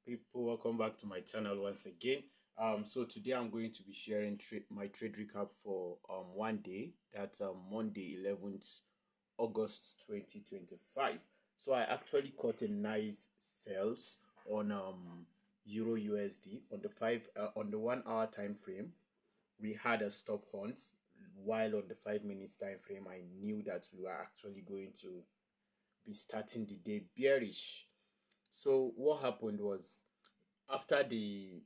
people, welcome back to my channel once again. So today I'm going to be sharing my trade recap for one day. That's Monday 11th August 2025. So I actually caught a nice sales on Euro USD on the 1 hour time frame. We had a stop hunt, while on the 5 minutes time frame I knew that we were actually going to be starting the day bearish. So what happened was, after the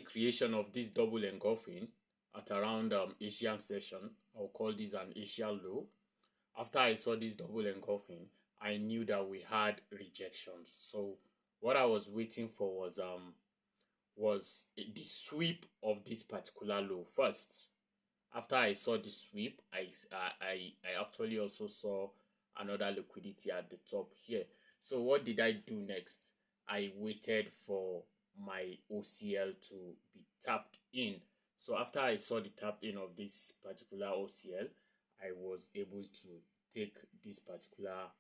creation of this double engulfing at around Asian session, I'll call this an Asian low. After I saw this double engulfing, I knew that we had rejections. So what I was waiting for was the sweep of this particular low first. After I saw the sweep, I actually also saw another liquidity at the top here. So what did I do next? I waited for my OCL to be tapped in. So after I saw the tap in of this particular OCL, I was able to take this particular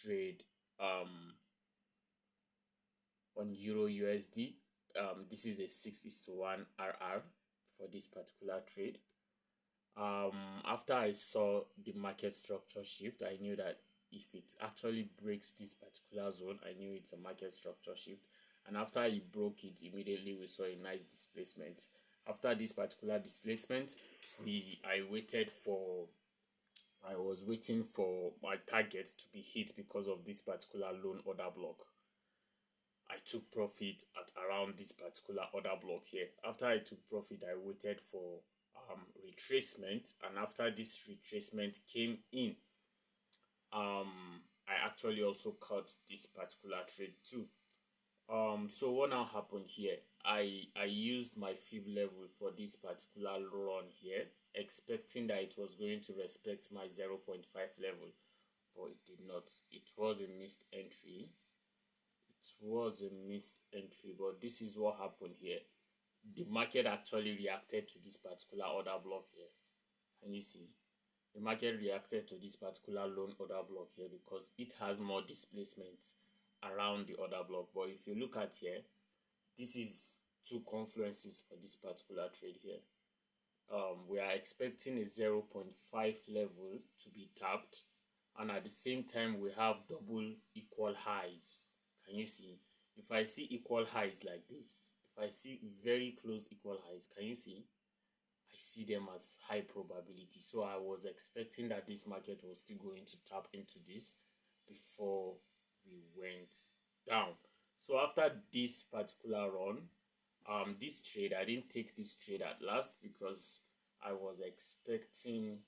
trade on Euro USD. This is a 6:1 RR for this particular trade. After I saw the market structure shift, I knew that if it actually breaks this particular zone, I knew it's a market structure shift. And after it broke it, immediately we saw a nice displacement. After this particular displacement, I was waiting for my target to be hit because of this particular loan order block. I took profit at around this particular order block here. After I took profit, I waited for retracement, and after this retracement came in, I actually also cut this particular trade too. So what now happened here? I used my fib level for this particular run here, expecting that it was going to respect my 0.5 level, but it did not. It was a missed entry. But this is what happened here. The market actually reacted to this particular order block here. Can you see? The market reacted to this particular loan order block here because it has more displacement around the order block. But if you look at here, this is two confluences for this particular trade here. We are expecting a 0.5 level to be tapped, and at the same time we have double equal highs. Can you see? If I see equal highs like this, if I see very close equal highs, can you see? I see them as high probability. So I was expecting that this market was still going to tap into this before we went down. So after this particular run, this trade, I didn't take this trade at last because I was expecting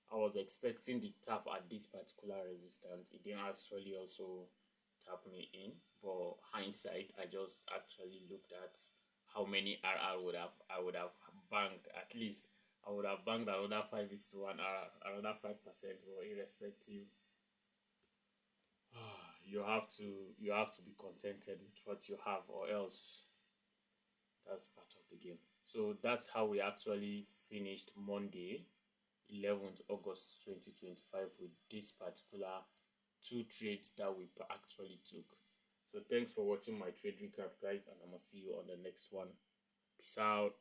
the tap at this particular resistance. It didn't actually also tap me in, but hindsight, I just actually looked at how many RR I would have banked. At least I would have banked another 5:1 RR, another 5%, or irrespective. You have to be contented with what you have, or else that's part of the game. So that's how we actually finished Monday 11th August 2025 with this particular two trades that we actually took. So thanks for watching my trade recap, guys, and I'm gonna see you on the next one. Peace out.